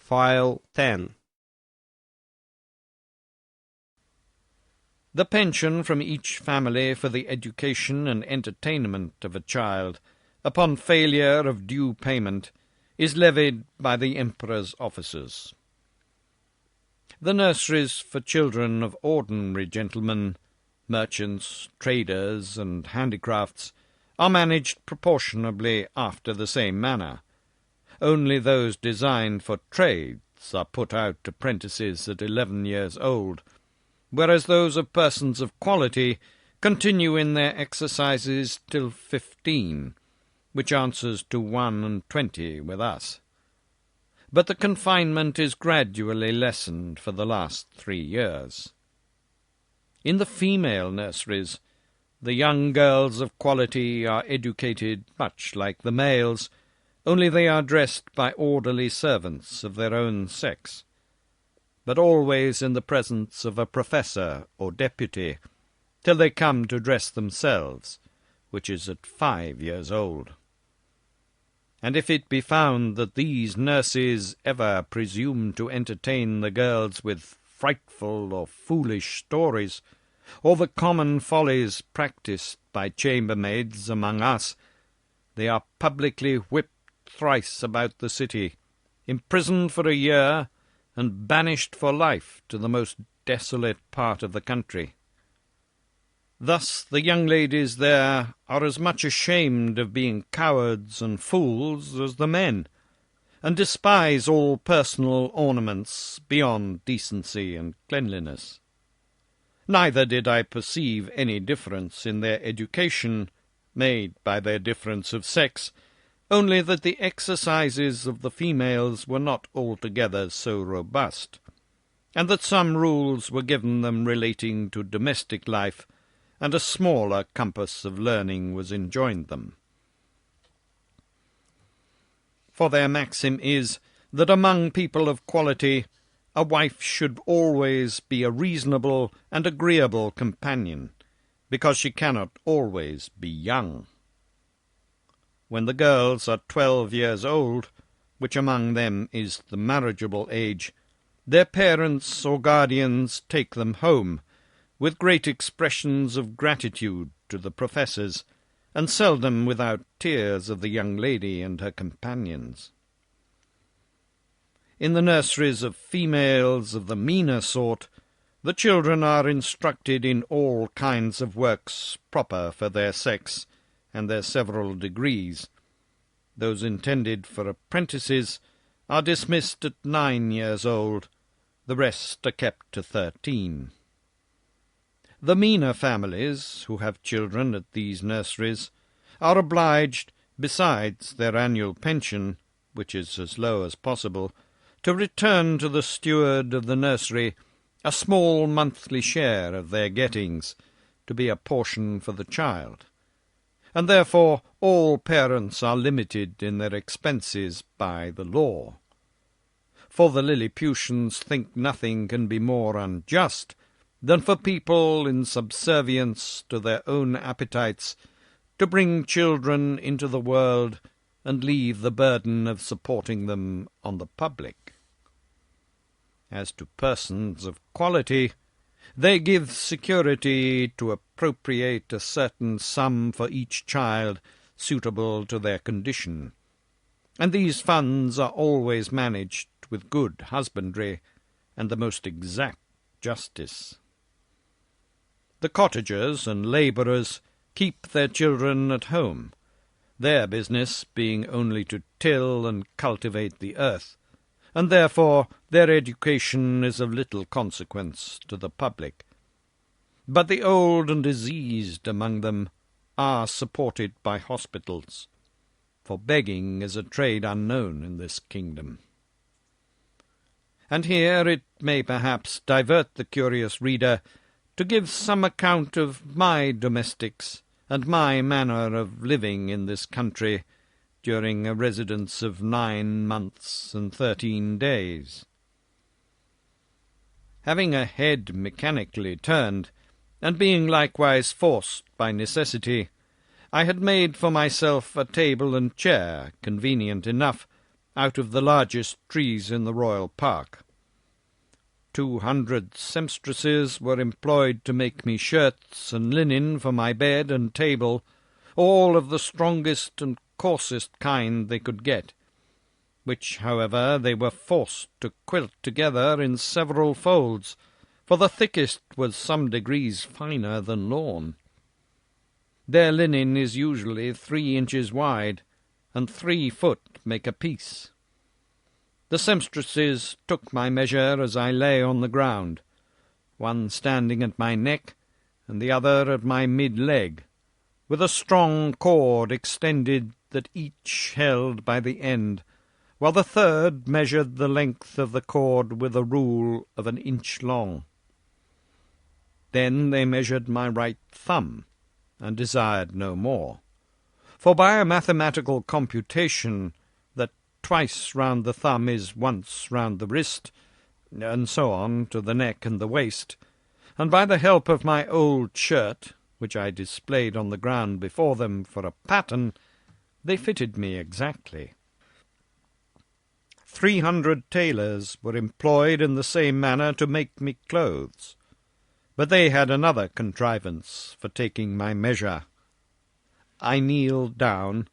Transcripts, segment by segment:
File 10. The pension from each family for the education and entertainment of a child, upon failure of due payment, is levied by the Emperor's officers. The nurseries for children of ordinary gentlemen, merchants, traders, and handicrafts are managed proportionably after the same manner. Only those designed for trades are put out to apprentices at 11 years old, whereas those of persons of quality continue in their exercises till 15, which answers to 21 with us. But the confinement is gradually lessened for the last 3 years. In the female nurseries, the young girls of quality are educated much like the males, only they are dressed by orderly servants of their own sex, but always in the presence of a professor or deputy, till they come to dress themselves, which is at 5 years old. And if it be found that these nurses ever presume to entertain the girls with frightful or foolish stories, or the common follies practised by chambermaids among us, they are publicly whipped thrice about the city, imprisoned for a year, and banished for life to the most desolate part of the country. Thus the young ladies there are as much ashamed of being cowards and fools as the men, and despise all personal ornaments beyond decency and cleanliness. Neither did I perceive any difference in their education, made by their difference of sex, only that the exercises of the females were not altogether so robust, and that some rules were given them relating to domestic life, and a smaller compass of learning was enjoined them. For their maxim is, that among people of quality a wife should always be a reasonable and agreeable companion, because she cannot always be young. When the girls are 12 years old, which among them is the marriageable age, their parents or guardians take them home, with great expressions of gratitude to the professors, and seldom without tears of the young lady and her companions. In the nurseries of females of the meaner sort, the children are instructed in all kinds of works proper for their sex, and their several degrees. Those intended for apprentices are dismissed at 9 years old, the rest are kept to 13. The meaner families, who have children at these nurseries, are obliged, besides their annual pension, which is as low as possible, to return to the steward of the nursery a small monthly share of their gettings, to be a portion for the child, and therefore all parents are limited in their expenses by the law. For the Lilliputians think nothing can be more unjust than for people in subservience to their own appetites to bring children into the world and leave the burden of supporting them on the public. As to persons of quality, they give security to appropriate a certain sum for each child suitable to their condition, and these funds are always managed with good husbandry and the most exact justice. The cottagers and labourers keep their children at home, their business being only to till and cultivate the earth, and therefore their education is of little consequence to the public. But the old and diseased among them are supported by hospitals, for begging is a trade unknown in this kingdom. And here it may perhaps divert the curious reader to give some account of my domestics and my manner of living in this country during a residence of 9 months and 13 days. Having a head mechanically turned, and being likewise forced by necessity, I had made for myself a table and chair convenient enough, out of the largest trees in the royal park. 200 sempstresses were employed to make me shirts and linen for my bed and table, all of the strongest and coarsest kind they could get, which, however, they were forced to quilt together in several folds, for the thickest was some degrees finer than lawn. Their linen is usually 3 inches wide, and 3 foot make a piece. The sempstresses took my measure as I lay on the ground, one standing at my neck, and the other at my mid-leg, with a strong cord extended that each held by the end, while the third measured the length of the cord with a rule of 1 inch long. Then they measured my right thumb, and desired no more, for by a mathematical computation that twice round the thumb is once round the wrist, and so on to the neck and the waist, and by the help of my old shirt, which I displayed on the ground before them for a pattern, they fitted me exactly. 300 tailors were employed in the same manner to make me clothes, but they had another contrivance for taking my measure. I kneeled down,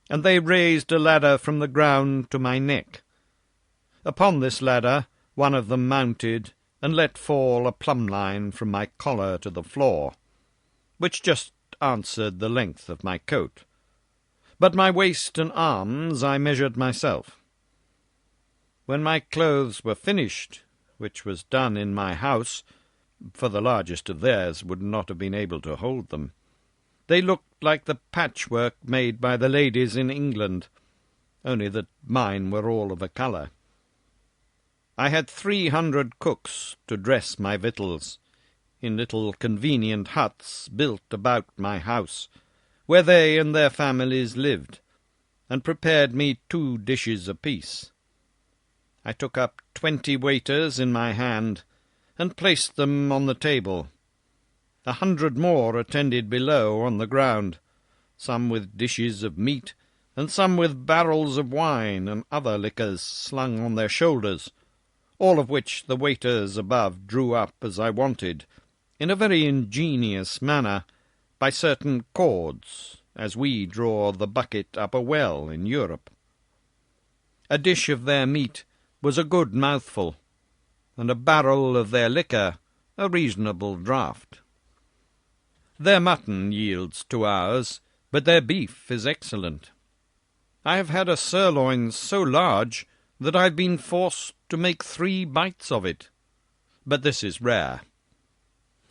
and they raised a ladder from the ground to my neck. Upon this ladder one of them mounted, and let fall a plumb-line from my collar to the floor, which just answered the length of my coat. But my waist and arms I measured myself. When my clothes were finished, which was done in my house, for the largest of theirs would not have been able to hold them, they looked like the patchwork made by the ladies in England, only that mine were all of a colour. I had 300 cooks to dress my victuals, in little convenient huts built about my house, where they and their families lived, and prepared me 2 dishes apiece. I took up 20 waiters in my hand, and placed them on the table. 100 more attended below on the ground, some with dishes of meat, and some with barrels of wine and other liquors slung on their shoulders, all of which the waiters above drew up as I wanted, in a very ingenious manner, by certain cords, as we draw the bucket up a well in Europe. A dish of their meat was a good mouthful, and a barrel of their liquor a reasonable draught. Their mutton yields to ours, but their beef is excellent. I have had a sirloin so large that I have been forced to make 3 bites of it, but this is rare.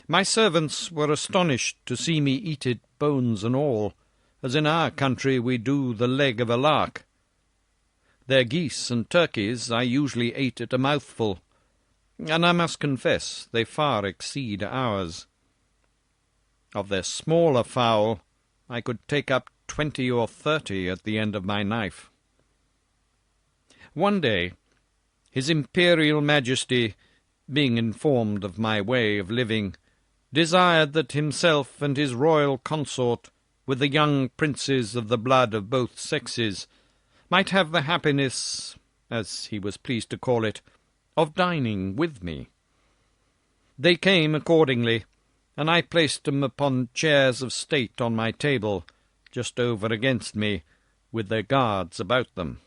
My servants were astonished to see me eat it, bones and all, as in our country we do the leg of a lark. Their geese and turkeys I usually ate at a mouthful, and I must confess they far exceed ours. Of their smaller fowl I could take up 20 or 30 at the end of my knife. One day His Imperial Majesty, being informed of my way of living, desired that himself and his royal consort, with the young princes of the blood of both sexes, might have the happiness, as he was pleased to call it, of dining with me. They came accordingly, and I placed them upon chairs of state on my table, just over against me, with their guards about them.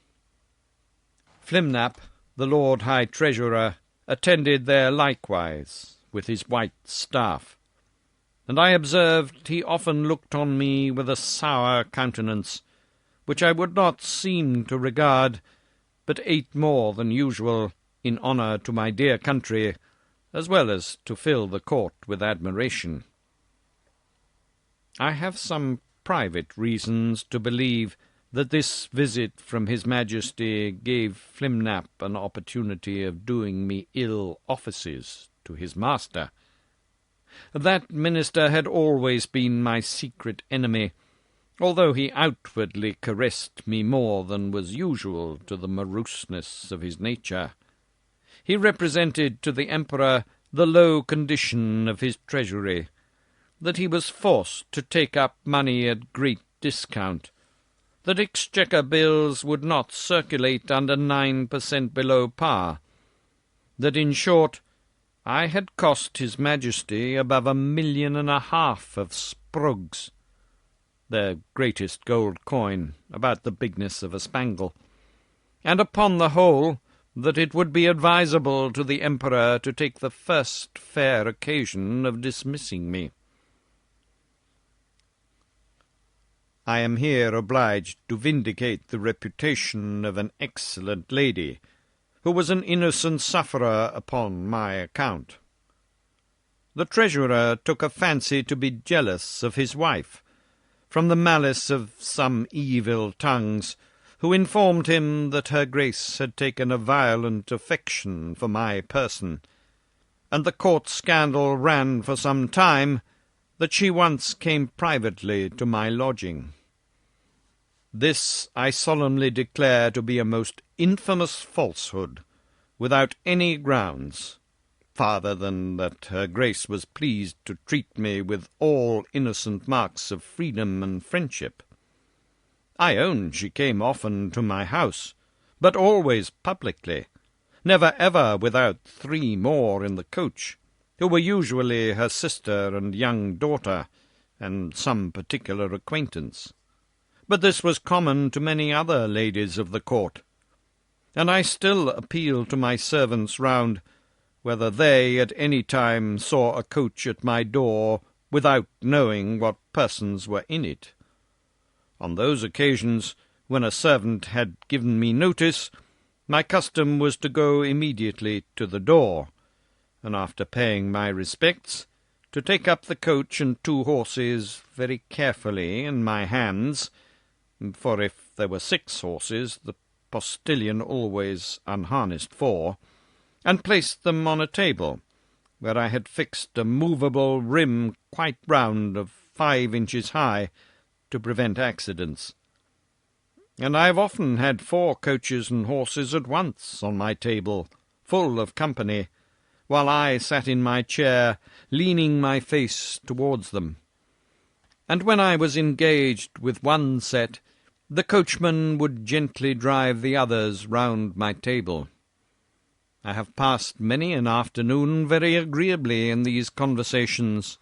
Flimnap, the Lord High Treasurer, attended there likewise, with his white staff, and I observed he often looked on me with a sour countenance, which I would not seem to regard, but ate more than usual, in honour to my dear country, as well as to fill the court with admiration. I have some private reasons to believe that this visit from His Majesty gave Flimnap an opportunity of doing me ill offices to his master. That minister had always been my secret enemy, although he outwardly caressed me more than was usual to the moroseness of his nature. He represented to the Emperor the low condition of his treasury, that he was forced to take up money at great discount, that exchequer bills would not circulate under 9% below par, that, in short, I had cost his Majesty above 1.5 million of sprugs, their greatest gold coin, about the bigness of a spangle, and upon the whole that it would be advisable to the Emperor to take the first fair occasion of dismissing me. I am here obliged to vindicate the reputation of an excellent lady, who was an innocent sufferer upon my account. The treasurer took a fancy to be jealous of his wife, from the malice of some evil tongues, who informed him that her Grace had taken a violent affection for my person, and the court scandal ran for some time that she once came privately to my lodging. This I solemnly declare to be a most infamous falsehood, without any grounds, farther than that her Grace was pleased to treat me with all innocent marks of freedom and friendship. I own she came often to my house, but always publicly, never ever without 3 more in the coach, who were usually her sister and young daughter, and some particular acquaintance. But this was common to many other ladies of the court, and I still appeal to my servants round, whether they at any time saw a coach at my door without knowing what persons were in it. On those occasions, when a servant had given me notice, my custom was to go immediately to the door, and after paying my respects, to take up the coach and 2 horses very carefully in my hands, for if there were 6 horses, the postilion always unharnessed 4, and placed them on a table, where I had fixed a movable rim quite round of 5 inches high, to prevent accidents. And I have often had 4 coaches and horses at once on my table, full of company, while I sat in my chair, leaning my face towards them. And when I was engaged with one set, the coachman would gently drive the others round my table. I have passed many an afternoon very agreeably in these conversations.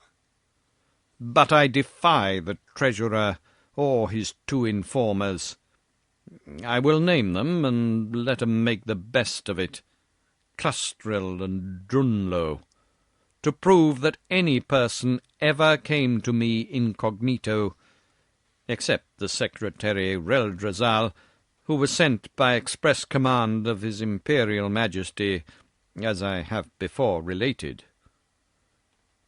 But I defy the treasurer or his 2 informers. I will name them, and let 'em make the best of it, Clustrel and Drunlo, to prove that any person ever came to me incognito, except the secretary Reldrazal, who was sent by express command of his Imperial Majesty, as I have before related.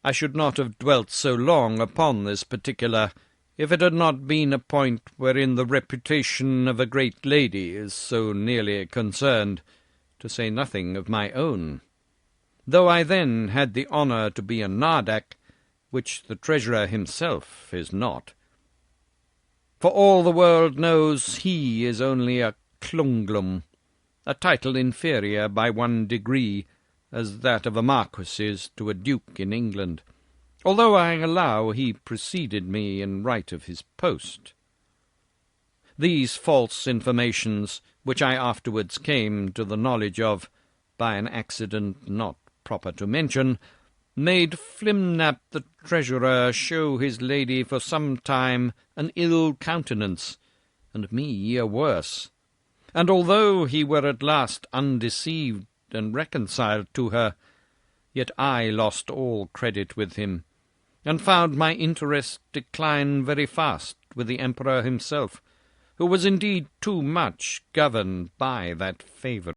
I should not have dwelt so long upon this particular, if it had not been a point wherein the reputation of a great lady is so nearly concerned, to say nothing of my own, though I then had the honour to be a nardac, which the treasurer himself is not. For all the world knows he is only a clunglum, a title inferior by 1 degree, as that of a marquis is to a duke in England, although I allow he preceded me in right of his post. These false informations, which I afterwards came to the knowledge of, by an accident not proper to mention, made Flimnap the treasurer show his lady for some time an ill countenance, and me a worse, and although he were at last undeceived and reconciled to her, yet I lost all credit with him, and found my interest decline very fast with the Emperor himself, who was indeed too much governed by that favour.